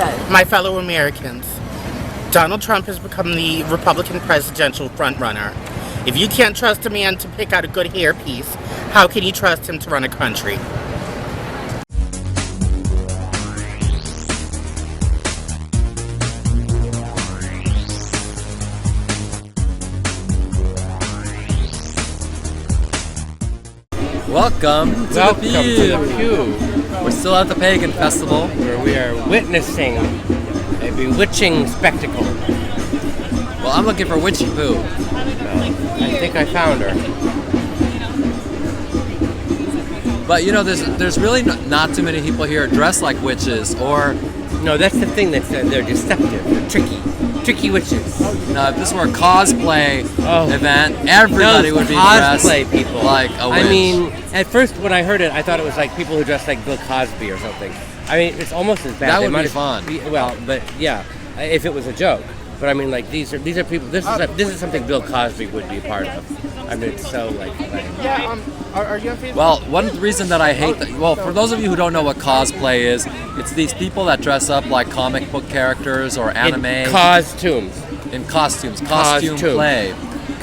My fellow Americans, Donald Trump has become the Republican presidential frontrunner. If you can't trust a man to pick out a good hairpiece, how can you trust him to run a country? Welcome to the Pew. We're still at the Pagan Festival, where we are witnessing a bewitching spectacle. Well, I'm looking for Witchy Poo. I think I found her. But you know, there's really not too many people here dressed like witches, or... No, that's the thing, they're deceptive, they're tricky witches. Now, if this were a cosplay event, everybody would be dressed people. like a witch. I mean, at first when I heard it, I thought it was like people who dress like Bill Cosby or something. I mean, it's almost as bad. That would be fun. Well, but yeah, if it was a joke. But I mean, like these are people. This is something Bill Cosby would be a part of. I mean, it's so like. Yeah. Are you on Facebook? Well, one reason that I hate that. Well, for those of you who don't know what cosplay is, it's these people that dress up like comic book characters or anime. In costumes. Costume play.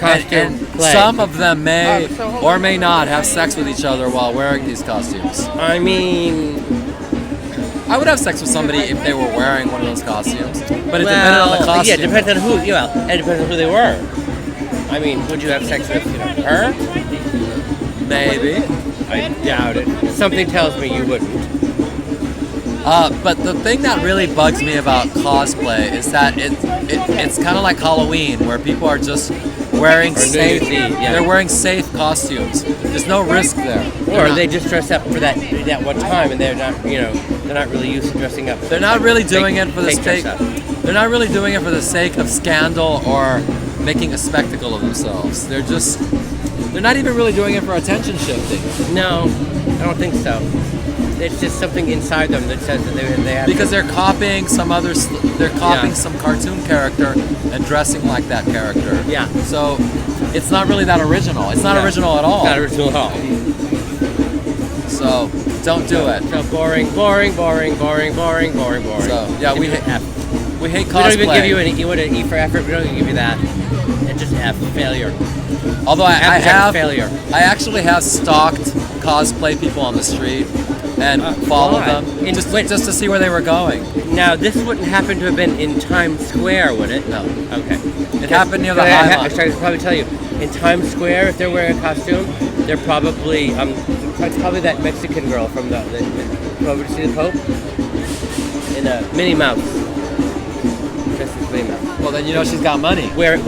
And some of them may or may not have sex with each other while wearing these costumes. I mean, I would have sex with somebody if they were wearing one of those costumes. But it depended on the costume. Yeah, it depends on who. Yeah, it depends on who they were. I mean, would you have sex with her? Maybe. I doubt it. Something tells me you wouldn't. But the thing that really bugs me about cosplay is that it's kind of like Halloween, where people are just wearing safe. They're wearing safe costumes. There's no risk there. Or they just dress up for that one time, and they're not really used to dressing up. They're not really doing it for the sake. They're not really doing it for the sake of scandal or making a spectacle of themselves. They're not even really doing it for attention shifting. No, I don't think so. It's just something inside them that says that they have. Because they're copying some some cartoon character and dressing like that character. Yeah. So it's not really that original. It's not original at all. It's not original at all. So don't do it. So boring. So yeah, we hate cosplay. We don't even give you an E for effort. We don't even give you that. It's just F, failure. Although I failure. I actually have stalked cosplay people on the street and followed them just to see where they were going. Now, this wouldn't happen to have been in Times Square, would it? No. Okay. It happened near the High Line. I should probably tell you, in Times Square, if they're wearing a costume, they're probably it's probably that Mexican girl from the over to see the Pope in a Minnie Mouse. Princess Minnie Mouse. Well, then you know she's got money. I was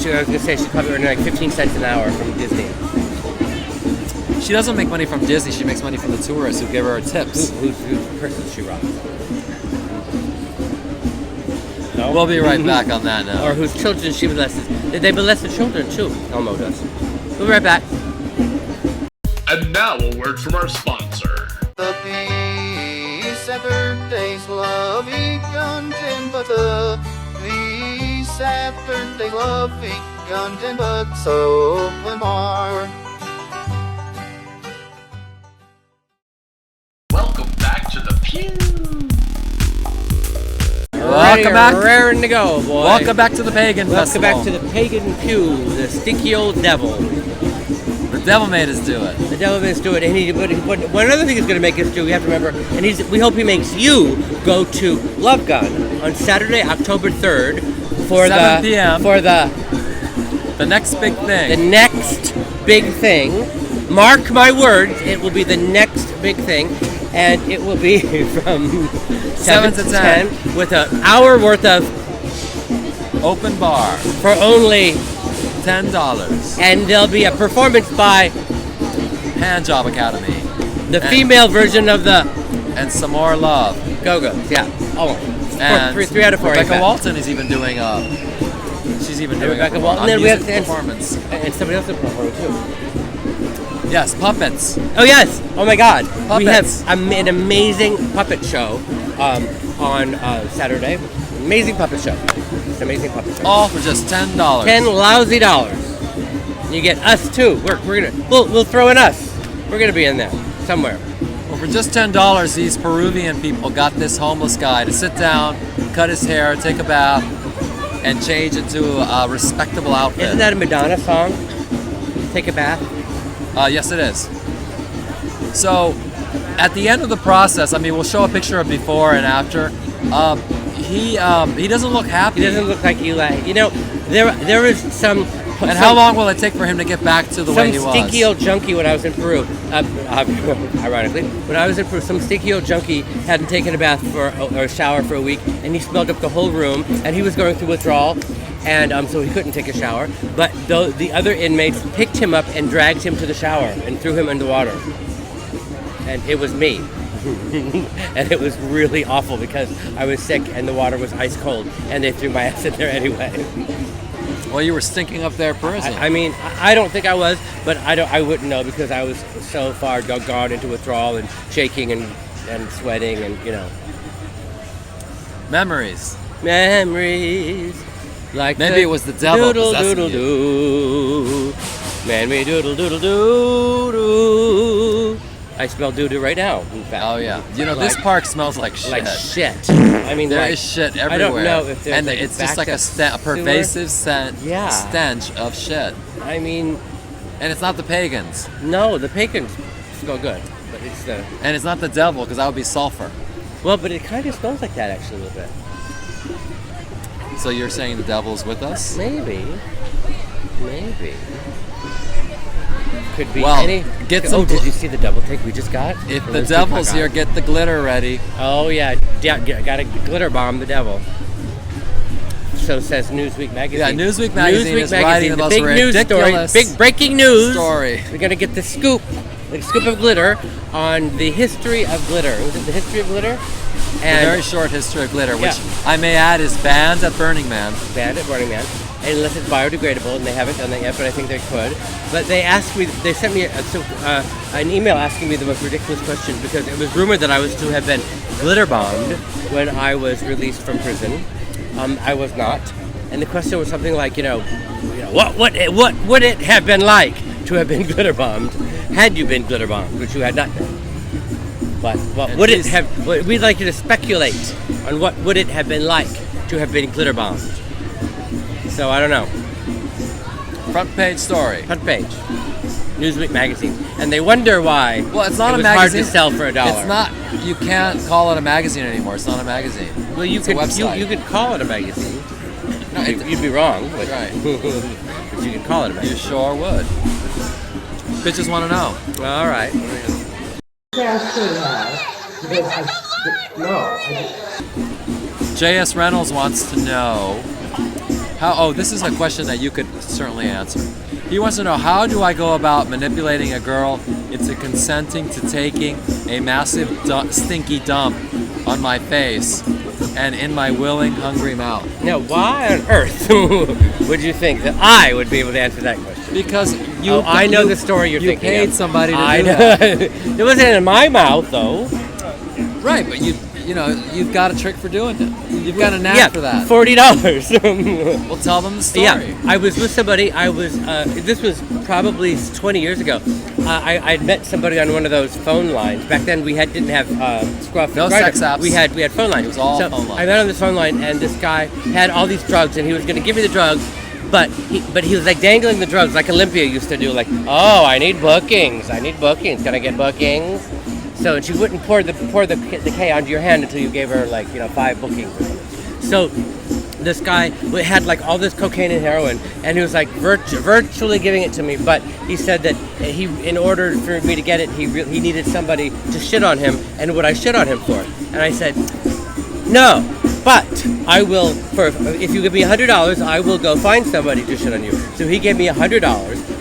gonna say she's probably earning like 15 cents an hour from Disney. She doesn't make money from Disney. She makes money from the tourists who give her tips. Whose purses she robs? No? We'll be right back on that now. Or whose children she molested. They molested children too. Elmo does. We'll be right back. And now a word from our sponsor. The peace and birthdays loving content, but the peace and birthday loving content, but so far. Welcome back to the Pew. Welcome back. Raring to go, boy. Welcome back to the Pagan Festival. Welcome back to the Pagan Pew, the stinky old devil. The devil made us do it. The devil made us do it, but one other thing he's going to make us do, we have to remember, and we hope he makes you go to Love Gun on Saturday, October 3rd, for 7 p.m. for the next big thing. The next big thing. Mark my words, it will be the next big thing, and it will be from 7 to 10 with an hour worth of open bar for only $10. And there'll be a performance by Handjob Academy, the female version of the and some more love. Go-Go's, yeah. Oh, and 3 out of 4. Rebecca Walton is even doing she's even doing Rebecca a Walton. And then we have performance. And somebody else will perform too. Yes, puppets. Oh yes! Oh my God! Puppets. We have an amazing puppet show on Saturday. Amazing puppet show. It's an amazing puppet show. All for just $10. $10 lousy dollars. You get us too. We'll throw in us. We're gonna be in there somewhere. We're For just $10, these Peruvian people got this homeless guy to sit down, cut his hair, take a bath, and change into a respectable outfit. Isn't that a Madonna song? Take a bath? Yes, it is. So, at the end of the process, I mean, we'll show a picture of before and after. He doesn't look happy. He doesn't look like Eli. You know, there is some. And how long will it take for him to get back to the way he was? Some stinky old junkie when I was in Peru, ironically, when I was in Peru, some stinky old junkie hadn't taken a bath or a shower for a week, and he smelled up the whole room, and he was going through withdrawal, and so he couldn't take a shower. But the other inmates picked him up and dragged him to the shower and threw him in the water. And it was me. And it was really awful because I was sick and the water was ice cold, and they threw my ass in there anyway. Well, you were stinking up there prison. I mean, I don't think I was, but I wouldn't know because I was so far gone into withdrawal and shaking and sweating and, you know. Memories. Like maybe it was the devil possessing you. Memory doodle doodle doo. I smell doo-doo right now, in fact. Oh, yeah. You know, this park smells like shit. Like shit. I mean, there is shit everywhere. I don't know if there's and it's just like a pervasive stench of shit. I mean... And it's not the pagans. No, the pagans smell good. But it's the... And it's not the devil, because that would be sulfur. Well, but it kind of smells like that, actually, a little bit. So you're saying the devil's with us? Maybe. Could be any. Get some. Oh, did you see the double take we just got? If the devil's here, get the glitter ready. Oh yeah, gotta glitter bomb the devil. So says Newsweek magazine. Yeah, Newsweek magazine is writing the most big news ridiculous story, big breaking news story. We're gonna get the scoop of glitter on the history of glitter. Was it the history of glitter? And a very short history of glitter, which I may add is banned at Burning Man. Banned at Burning Man. Unless it's biodegradable, and they haven't done that yet, but I think they could. But they asked me, they sent me an email asking me the most ridiculous question because it was rumored that I was to have been glitter bombed when I was released from prison. I was not, and the question was something like, what would it have been like to have been glitter bombed had you been glitter bombed, which you had not been. But what would it have? We'd like you to speculate on what would it have been like to have been glitter bombed. So I don't know. Front page story. Front page. Newsweek magazine. And they wonder why. Well, it's not a magazine. Hard to sell for $1. It's not. You can't call it a magazine anymore. It's not a magazine. Well, you could call it a magazine. No, you'd be wrong. But right. But you could call it a magazine. You sure would. Bitches want to know. All right. J.S. Reynolds wants to know this is a question that you could certainly answer. He wants to know, how do I go about manipulating a girl into consenting to taking a massive stinky dump on my face and in my willing, hungry mouth? Now, why on earth would you think that I would be able to answer that question? Because I know the story you're thinking of. You paid somebody to do that. It wasn't in my mouth, though. Right, but you've got a trick for doing it. You've got a knack for that. $40. Well, tell them the story. Yeah, I was with somebody. This was probably 20 years ago. I'd met somebody on one of those phone lines. Back then, we didn't have Scruff. No sex apps. We had phone lines. It was all phone lines. I met on this phone line, and this guy had all these drugs, and he was going to give me the drugs. But he was like dangling the drugs like Olympia used to do. Like, oh, I need bookings. Can I get bookings? So she wouldn't pour the K onto your hand until you gave her 5 bookings or something. So this guy had all this cocaine and heroin, and he was virtually giving it to me. But he said that in order for me to get it, he needed somebody to shit on him, and would I shit on him for it? And I said, no. But I will, if you give me $100, I will go find somebody to shit on you. So he gave me $100.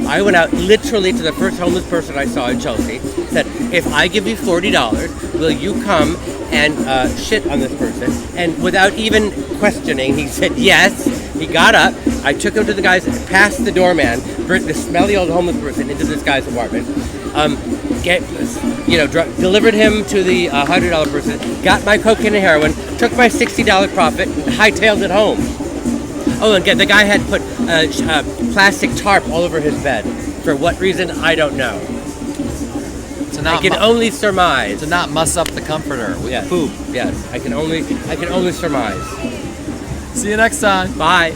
I went out literally to the first homeless person I saw in Chelsea, said, if I give you $40, will you come and shit on this person? And without even questioning, he said yes. He got up. I took him to the guy's, past the doorman, the smelly old homeless person, into this guy's apartment. Delivered him to the $100 person, got my cocaine and heroin, took my $60 profit, and hightailed it home. Oh, and the guy had put plastic tarp all over his bed. For what reason, I don't know. It's a I can only surmise. To not muss up the comforter with poop. Yes, I can only surmise. See you next time. Bye.